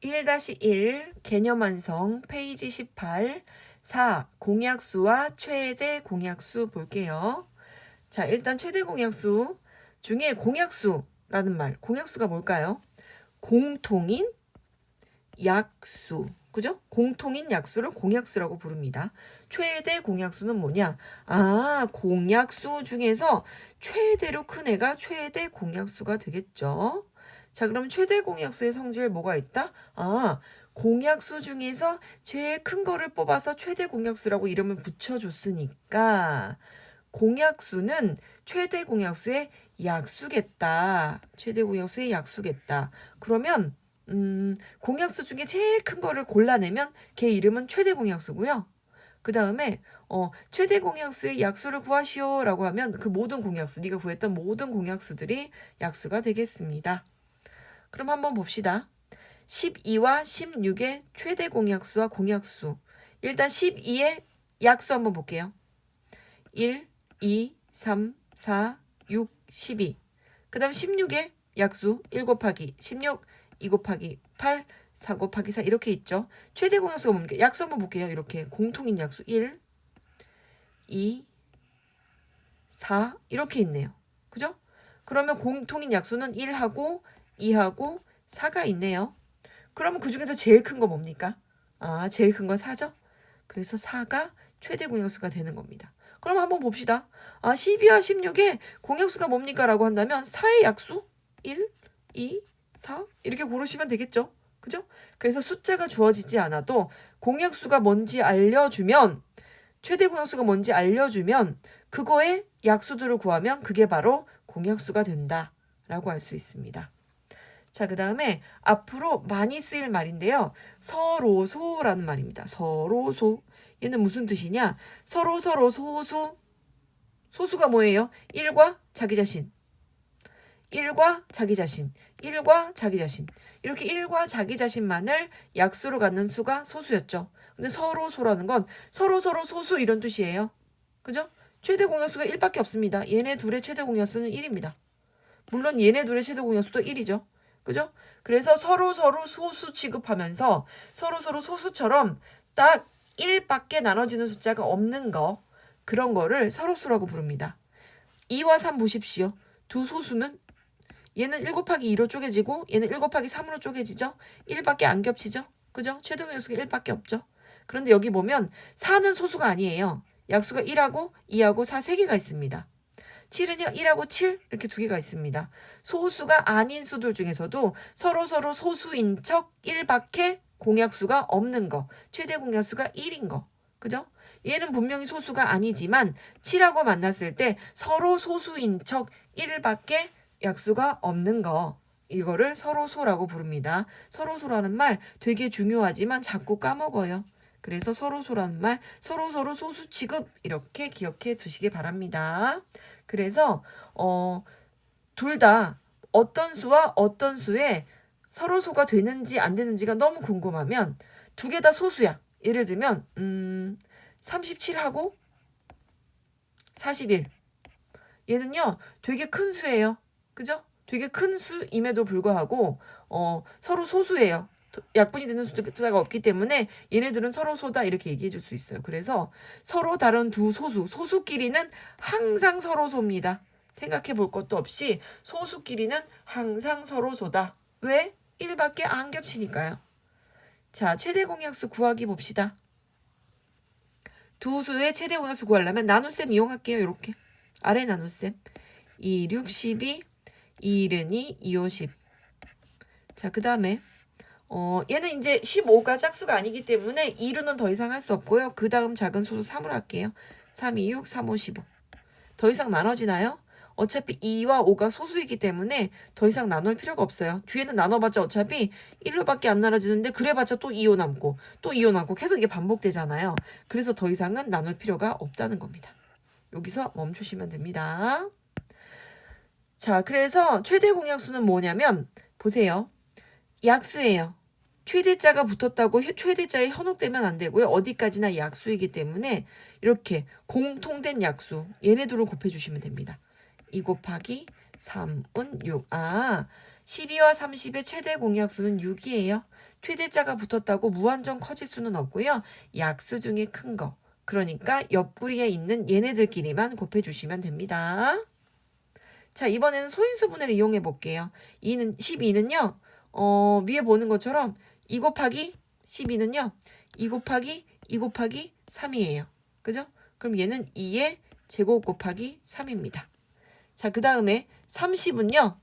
1-1 개념 완성 페이지 18 4. 공약수와 최대 공약수 볼게요. 자, 일단 최대 공약수 중에 공약수라는 말, 공약수가 뭘까요? 공통인 약수, 그죠? 공통인 약수를 공약수라고 부릅니다. 최대 공약수는 뭐냐? 아, 공약수 중에서 최대로 큰 애가 최대 공약수가 되겠죠. 자, 그럼 최대 공약수의 성질 뭐가 있다? 아, 공약수 중에서 제일 큰 거를 뽑아서 최대 공약수라고 이름을 붙여줬으니까 공약수는 최대 공약수의 약수겠다. 최대 공약수의 약수겠다. 그러면 공약수 중에 제일 큰 거를 골라내면 걔 이름은 최대 공약수고요. 그 다음에 최대 공약수의 약수를 구하시오라고 하면 그 모든 공약수, 네가 구했던 모든 공약수들이 약수가 되겠습니다. 그럼 한번 봅시다. 12와 16의 최대 공약수와 공약수. 일단 12의 약수 한번 볼게요. 1, 2, 3, 4, 6, 12. 그 다음 16의 약수 1 곱하기 16, 2 곱하기 8, 4 곱하기 4 이렇게 있죠. 최대 공약수가 뭡니까? 약수 한번 볼게요. 이렇게 공통인 약수 1, 2, 4 이렇게 있네요. 그죠? 그러면 공통인 약수는 1하고 2하고 4가 있네요. 그러면 그 중에서 제일 큰 거 뭡니까? 아, 제일 큰 건 4죠? 그래서 4가 최대 공약수가 되는 겁니다. 그럼 한번 봅시다. 아, 12와 16의 공약수가 뭡니까? 라고 한다면 4의 약수 1, 2, 4 이렇게 고르시면 되겠죠. 그죠? 그래서 숫자가 주어지지 않아도 공약수가 뭔지 알려주면 최대 공약수가 뭔지 알려주면 그거의 약수들을 구하면 그게 바로 공약수가 된다 라고 할 수 있습니다. 자, 그 다음에 앞으로 많이 쓰일 말인데요. 서로소라는 말입니다. 서로소. 얘는 무슨 뜻이냐? 서로 소수. 소수가 뭐예요? 1과 자기 자신. 1과 자기 자신. 1과 자기 자신. 이렇게 1과 자기 자신만을 약수로 갖는 수가 소수였죠. 근데 서로소라는 건 서로 소수 이런 뜻이에요. 그죠? 최대 공약수가 1밖에 없습니다. 얘네 둘의 최대 공약수는 1입니다. 물론 얘네 둘의 최대 공약수도 1이죠. 그죠? 그래서 서로 소수 취급하면서 서로 소수처럼 딱 1밖에 나눠지는 숫자가 없는 거 그런 거를 서로수라고 부릅니다. 2와 3 보십시오. 두 소수는 얘는 1 곱하기 2로 쪼개지고 얘는 1 곱하기 3으로 쪼개지죠. 1밖에 안 겹치죠. 그죠? 최대 공약수가 1밖에 없죠. 그런데 여기 보면 4는 소수가 아니에요. 약수가 1하고 2하고 4 3개가 있습니다. 7은요 1하고 7 이렇게 두 개가 있습니다. 소수가 아닌 수들 중에서도 서로 소수인 척 1밖에 공약수가 없는 거. 최대 공약수가 1인 거. 그죠? 얘는 분명히 소수가 아니지만 7하고 만났을 때 서로 소수인 척 1밖에 약수가 없는 거. 이거를 서로소라고 부릅니다. 서로소라는 말 되게 중요하지만 자꾸 까먹어요. 그래서 서로소라는 말 서로 소수 취급 이렇게 기억해 두시기 바랍니다. 그래서 둘 다 어떤 수와 어떤 수에 서로소가 되는지 안 되는지가 너무 궁금하면 두 개 다 소수야. 예를 들면 37하고 41. 얘는요 되게 큰 수예요. 그죠? 되게 큰 수임에도 불구하고 서로 소수예요. 약분이 되는 숫자가 없기 때문에 얘네들은 서로 소다 이렇게 얘기해 줄 수 있어요. 그래서 서로 다른 두 소수끼리는 항상 서로 소입니다. 생각해 볼 것도 없이 소수끼리는 항상 서로 소다. 왜? 1밖에 안 겹치니까요. 자, 최대 공약수 구하기 봅시다. 두 수의 최대 공약수 구하려면 나눗셈 이용할게요. 이렇게. 아래 나눗셈. 2, 6, 12, 2, 1은 2, 2, 5, 10. 자, 그 다음에 얘는 이제 15가 짝수가 아니기 때문에 2로는 더 이상 할 수 없고요. 그 다음 작은 수도 3으로 할게요. 3, 2, 6, 3, 5, 15. 더 이상 나눠지나요? 어차피 2와 5가 소수이기 때문에 더 이상 나눌 필요가 없어요. 뒤에는 나눠봤자 어차피 1로밖에 안 나눠지는데 그래봤자 또 2호 남고 또 2호 남고 계속 이게 반복되잖아요. 그래서 더 이상은 나눌 필요가 없다는 겁니다. 여기서 멈추시면 됩니다. 자, 그래서 최대 공약수는 뭐냐면 보세요. 약수예요. 최대자가 붙었다고 최대자에 현혹되면 안 되고요. 어디까지나 약수이기 때문에 이렇게 공통된 약수 얘네들을 곱해주시면 됩니다. 2 곱하기 3은 6. 아, 12와 30의 최대 공약수는 6이에요. 최대자가 붙었다고 무한정 커질 수는 없고요. 약수 중에 큰 거. 그러니까 옆구리에 있는 얘네들끼리만 곱해주시면 됩니다. 자, 이번에는 소인수분해를 이용해 볼게요. 12는요. 위에 보는 것처럼 2 곱하기 12는요. 2 곱하기 2 곱하기 3이에요. 그죠? 그럼 얘는 2의 제곱 곱하기 3입니다. 자, 그 다음에 30은요.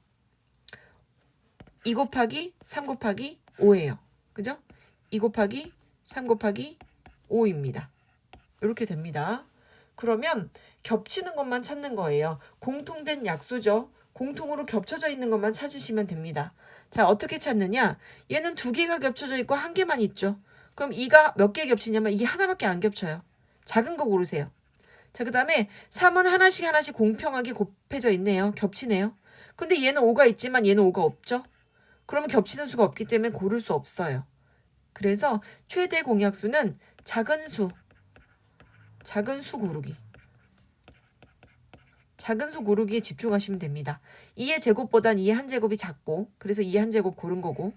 2 곱하기 3 곱하기 5예요. 그죠? 2 곱하기 3 곱하기 5입니다. 이렇게 됩니다. 그러면 겹치는 것만 찾는 거예요. 공통된 약수죠. 공통으로 겹쳐져 있는 것만 찾으시면 됩니다. 자, 어떻게 찾느냐? 얘는 2개가 겹쳐져 있고 1개만 있죠. 그럼 2가 몇 개 겹치냐면 이게 하나밖에 안 겹쳐요. 작은 거 고르세요. 자, 그 다음에 3은 하나씩 하나씩 공평하게 곱해져 있네요. 겹치네요. 근데 얘는 5가 있지만 얘는 5가 없죠. 그러면 겹치는 수가 없기 때문에 고를 수 없어요. 그래서 최대 공약수는 작은 수 고르기. 작은 수 고르기에 집중하시면 됩니다. 2의 제곱보단 2의 한 제곱이 작고 그래서 2의 한 제곱 고른 거고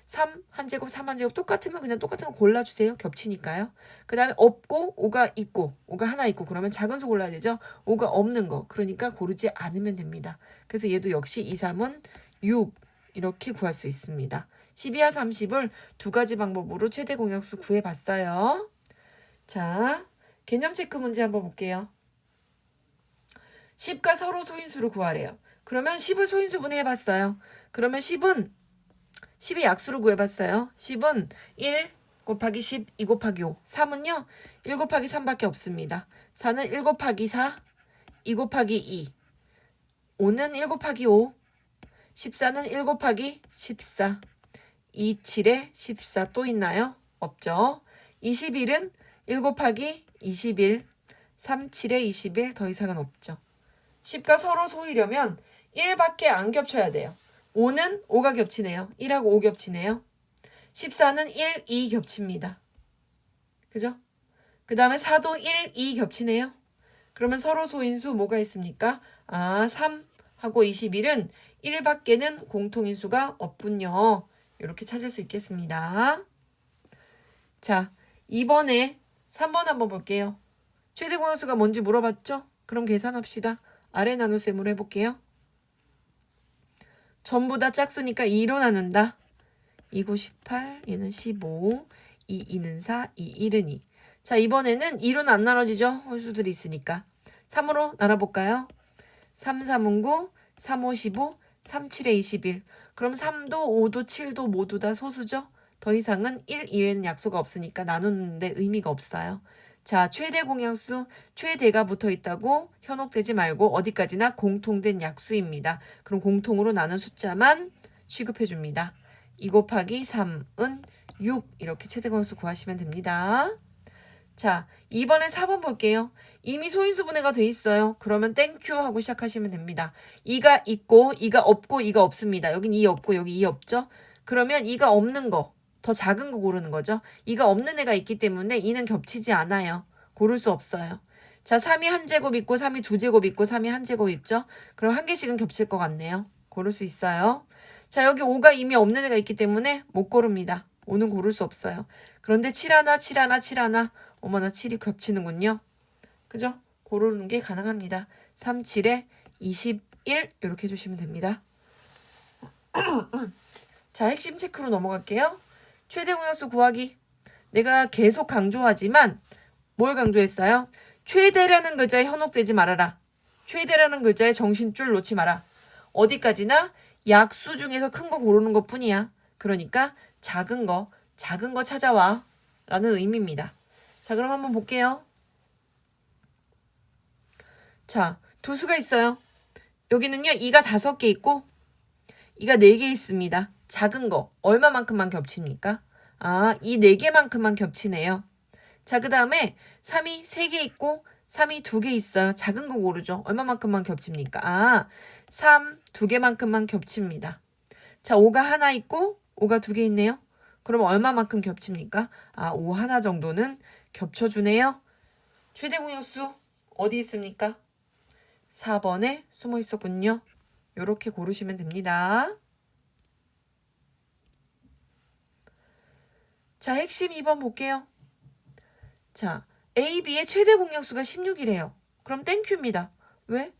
3 한 제곱, 3 한 제곱 똑같으면 그냥 똑같은 거 골라주세요. 겹치니까요. 그 다음에 없고 5가 있고 5가 하나 있고 그러면 작은 수 골라야 되죠. 5가 없는 거. 그러니까 고르지 않으면 됩니다. 그래서 얘도 역시 2, 3은 6 이렇게 구할 수 있습니다. 12와 30을 두 가지 방법으로 최대 공약수 구해봤어요. 자, 개념 체크 문제 한번 볼게요. 10과 서로 소인수를 구하래요. 그러면 10을 소인수분해 해봤어요. 그러면 10의 약수를 구해봤어요. 10은 1 곱하기 10, 2 곱하기 5. 3은요. 1 곱하기 3밖에 없습니다. 4는 1 곱하기 4, 2 곱하기 2. 5는 1 곱하기 5. 14는 1 곱하기 14. 2, 7에 14 또 있나요? 없죠. 21은 1 곱하기 21. 3, 7에 21 더 이상은 없죠. 10과 서로 소이려면 1밖에 안 겹쳐야 돼요. 5는 5가 겹치네요. 1하고 5 겹치네요. 14는 1, 2 겹칩니다. 그죠? 그 다음에 4도 1, 2 겹치네요. 그러면 서로 소인수 뭐가 있습니까? 3하고 21은 1밖에는 공통인수가 없군요. 이렇게 찾을 수 있겠습니다. 자, 이번에 3번 한번 볼게요. 최대 공약수가 뭔지 물어봤죠? 그럼 계산합시다. 아래 나눗셈으로 해볼게요. 전부 다 짝수니까 2로 나눈다. 2, 9, 18, 얘는 15, 2, 2는 4, 2, 1은 2. 자, 이번에는 2로는 안 나눠지죠? 홀수들이 있으니까. 3으로 나눠볼까요? 3, 3은 9, 3, 5, 15, 3, 7에 21. 그럼 3도, 5도, 7도 모두 다 소수죠? 더 이상은 1 이외에는 약수가 없으니까 나누는데 의미가 없어요. 자, 최대 공약수, 최대가 붙어 있다고 현혹되지 말고 어디까지나 공통된 약수입니다. 그럼 공통으로 나눈 숫자만 취급해 줍니다. 2 곱하기 3은 6 이렇게 최대 공약수 구하시면 됩니다. 자, 이번에 4번 볼게요. 이미 소인수분해가 돼 있어요. 그러면 땡큐 하고 시작하시면 됩니다. 2가 있고 2가 없고 2가 없습니다. 여긴 2 없고 여기 2 없죠? 그러면 2가 없는 거, 더 작은 거 고르는 거죠. 2가 없는 애가 있기 때문에 2는 겹치지 않아요. 고를 수 없어요. 자, 3이 한 제곱 있고 3이 두 제곱 있고 3이 한 제곱 있죠? 그럼 한 개씩은 겹칠 것 같네요. 고를 수 있어요. 자, 여기 5가 이미 없는 애가 있기 때문에 못 고릅니다. 5는 고를 수 없어요. 그런데 7 하나, 7 하나, 7 하나. 어머나 7이 겹치는군요. 그죠? 고르는 게 가능합니다. 3, 7에 21 이렇게 해주시면 됩니다. 자, 핵심 체크로 넘어갈게요. 최대 공약수 구하기. 내가 계속 강조하지만 뭘 강조했어요? 최대라는 글자에 현혹되지 말아라. 최대라는 글자에 정신줄 놓지 마라. 어디까지나 약수 중에서 큰 거 고르는 것 뿐이야. 그러니까 작은 거 찾아와 라는 의미입니다. 자, 그럼 한번 볼게요. 자, 두 수가 있어요. 여기는요, 2가 5개 있고 2가 4개 있습니다. 작은 거 얼마만큼만 겹칩니까? 이 4개만큼만 겹치네요. 자, 그 다음에 3이 3개 있고 3이 2개 있어요. 작은 거 고르죠. 얼마만큼만 겹칩니까? 3, 2개만큼만 겹칩니다. 자, 5가 하나 있고 5가 2개 있네요. 그럼 얼마만큼 겹칩니까? 5 하나 정도는 겹쳐주네요. 최대 공약수 어디 있습니까? 4번에 숨어 있었군요. 이렇게 고르시면 됩니다. 자, 핵심 2번 볼게요. 자, AB의 최대 공약수가 16이래요. 그럼 땡큐입니다. 왜?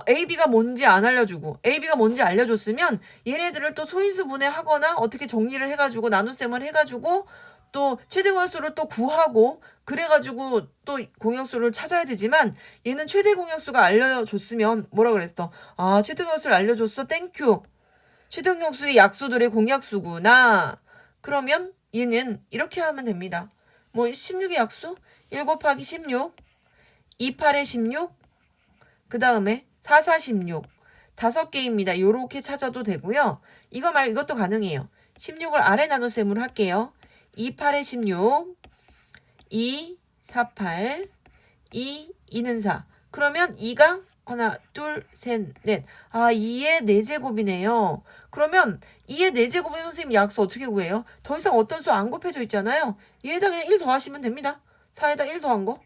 AB가 뭔지 안 알려주고 AB가 뭔지 알려줬으면 얘네들을 또 소인수 분해하거나 어떻게 정리를 해가지고 나눗셈을 해가지고 또 최대 공약수를 또 구하고 그래가지고 또 공약수를 찾아야 되지만 얘는 최대 공약수가 알려줬으면 뭐라 그랬어? 아, 최대 공약수를 알려줬어. 땡큐. 최대 공약수의 약수들의 공약수구나. 그러면 얘는 이렇게 하면 됩니다. 뭐 16의 약수? 1 곱하기 16, 2, 8에 16, 그 다음에 4, 4, 16. 5개입니다. 요렇게 찾아도 되고요. 이것도 가능해요. 16을 아래 나눗셈으로 할게요. 2, 8에 16, 2, 4, 8, 2, 2는 4. 그러면 2가 하나, 둘, 셋, 넷. 아, 2의 4제곱이네요. 그러면 2의 4제곱은 선생님 약수 어떻게 구해요? 더 이상 어떤 수 안 곱해져 있잖아요. 얘에다 그냥 1 더하시면 됩니다. 4에다 1 더한 거.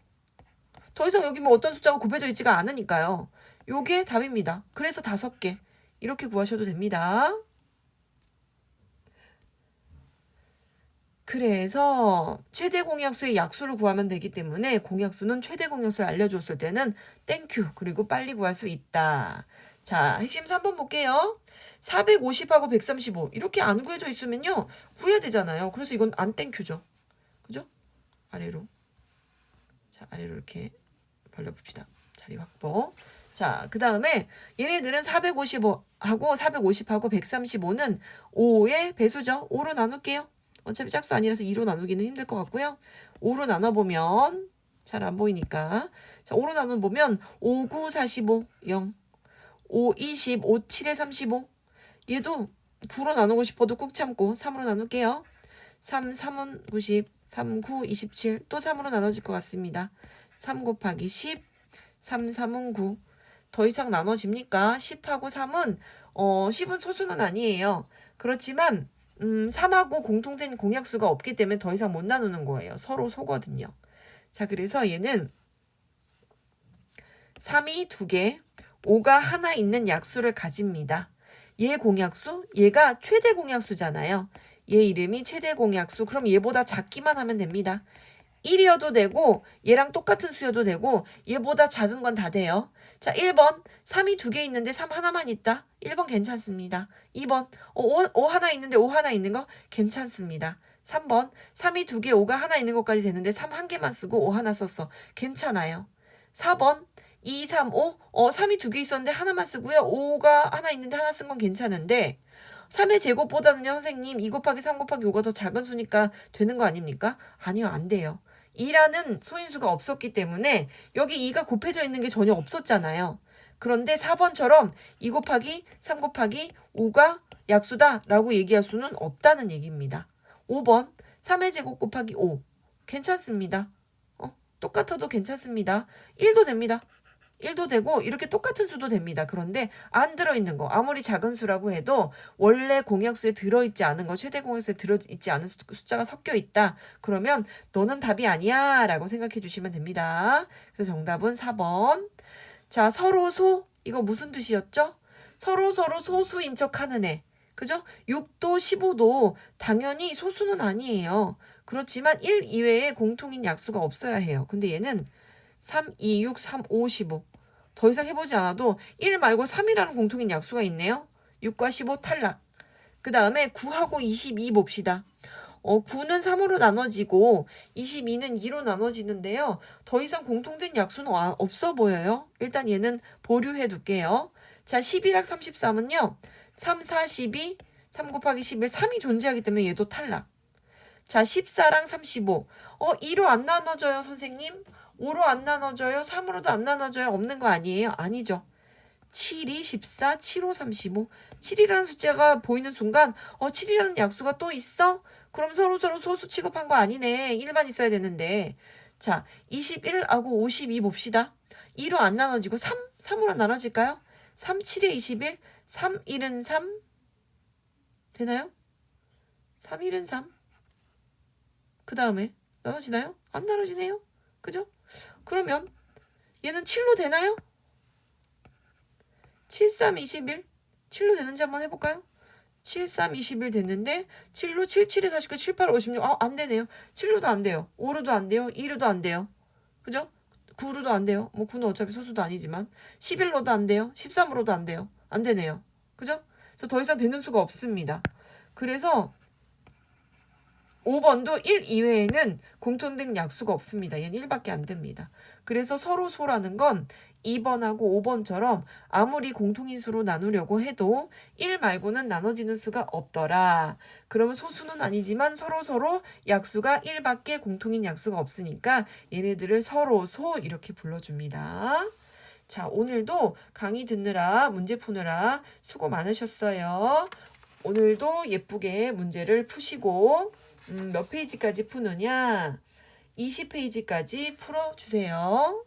더 이상 여기 뭐 어떤 숫자가 곱해져 있지가 않으니까요. 요게 답입니다. 그래서 5개. 이렇게 구하셔도 됩니다. 그래서 최대 공약수의 약수를 구하면 되기 때문에 공약수는 최대 공약수를 알려줬을 때는 땡큐 그리고 빨리 구할 수 있다. 자, 핵심 3번 볼게요. 450하고 135 이렇게 안 구해져 있으면요. 구해야 되잖아요. 그래서 이건 안 땡큐죠. 그죠? 아래로. 자, 아래로 이렇게 벌려봅시다. 자리 확보. 자, 그 다음에 얘네들은 455하고 450하고 135는 5의 배수죠. 5로 나눌게요. 어차피 짝수 아니라서 2로 나누기는 힘들 것 같고요. 5로 나눠보면 잘 안 보이니까 자 5로 나눠보면 5, 9, 45, 0 5, 20, 5, 7에 35 얘도 9로 나누고 싶어도 꾹 참고 3으로 나눌게요. 3, 3은 90, 3, 9, 27 또 3으로 나눠질 것 같습니다. 3 곱하기 10, 3, 3은 9 더 이상 나눠집니까? 10하고 3은 10은 소수는 아니에요. 그렇지만 3하고 공통된 공약수가 없기 때문에 더 이상 못 나누는 거예요. 서로 소거든요. 자, 그래서 얘는 3이 2개, 5가 하나 있는 약수를 가집니다. 얘 공약수, 얘가 최대 공약수잖아요. 얘 이름이 최대 공약수. 그럼 얘보다 작기만 하면 됩니다. 1이어도 되고 얘랑 똑같은 수여도 되고 얘보다 작은 건 다 돼요. 자, 1번 3이 2개 있는데 3 하나만 있다. 1번 괜찮습니다. 2번 5 하나 있는데 5 하나 있는 거 괜찮습니다. 3번 3이 2개 5가 하나 있는 것까지 되는데 3 한 개만 쓰고 5 하나 썼어. 괜찮아요. 4번 2, 3, 5 3이 2개 있었는데 하나만 쓰고요. 5가 하나 있는데 하나 쓴 건 괜찮은데 3의 제곱보다는요, 선생님 2 곱하기 3 곱하기 5가 더 작은 수니까 되는 거 아닙니까? 아니요, 안 돼요. 2라는 소인수가 없었기 때문에 여기 2가 곱해져 있는 게 전혀 없었잖아요. 그런데 4번처럼 2 곱하기 3 곱하기 5가 약수다 라고 얘기할 수는 없다는 얘기입니다. 5번 3의 제곱 곱하기 5 괜찮습니다. 똑같아도 괜찮습니다. 1도 됩니다. 1도 되고 이렇게 똑같은 수도 됩니다. 그런데 안 들어있는 거 아무리 작은 수라고 해도 원래 공약수에 들어있지 않은 거 최대 공약수에 들어있지 않은 숫자가 섞여 있다. 그러면 너는 답이 아니야 라고 생각해 주시면 됩니다. 그래서 정답은 4번. 자, 서로소 이거 무슨 뜻이었죠? 서로서로 소수인 척 하는 애. 그죠? 6도 15도 당연히 소수는 아니에요. 그렇지만 1 이외에 공통인 약수가 없어야 해요. 근데 얘는 3, 2, 6, 3, 5, 15. 더 이상 해보지 않아도 1 말고 3이라는 공통인 약수가 있네요. 6과 15 탈락. 그 다음에 9하고 22 봅시다. 9는 3으로 나눠지고 22는 2로 나눠지는데요. 더 이상 공통된 약수는 없어 보여요. 일단 얘는 보류해 둘게요. 자, 11학 33은요. 3, 4, 12, 3 곱하기 11, 3이 존재하기 때문에 얘도 탈락. 자, 14랑 35. 2로 안 나눠져요, 선생님? 5로 안 나눠져요? 3으로도 안 나눠져요? 없는 거 아니에요? 아니죠. 7이 14, 7, 5, 35. 7이라는 숫자가 보이는 순간 7이라는 약수가 또 있어? 그럼 서로서로 소수 취급한 거 아니네. 1만 있어야 되는데. 자, 21하고 52 봅시다. 2로 안 나눠지고 3으로 나눠질까요? 3, 7에 21, 3, 1은 3. 되나요? 3, 1은 3. 그 다음에 나눠지나요? 안 나눠지네요. 그죠? 그러면 얘는 7로 되나요? 7, 3, 21. 7로 되는지 한번 해볼까요? 7, 3, 21 됐는데 7로 7, 7에 49, 7, 8, 56. 안 되네요. 7로도 안 돼요. 5로도 안 돼요. 2로도 안 돼요. 그죠? 9로도 안 돼요. 뭐 9는 어차피 소수도 아니지만 11로도 안 돼요. 13으로도 안 돼요. 안 되네요. 그죠? 그래서 더 이상 되는 수가 없습니다. 그래서 5번도 1 이외에는 공통된 약수가 없습니다. 얘는 1밖에 안 됩니다. 그래서 서로 소라는 건 2번하고 5번처럼 아무리 공통인수로 나누려고 해도 1 말고는 나눠지는 수가 없더라. 그러면 소수는 아니지만 서로 약수가 1밖에 공통인 약수가 없으니까 얘네들을 서로 소 이렇게 불러줍니다. 자, 오늘도 강의 듣느라 문제 푸느라 수고 많으셨어요. 오늘도 예쁘게 문제를 푸시고 몇 페이지까지 푸느냐? 20페이지까지 풀어주세요.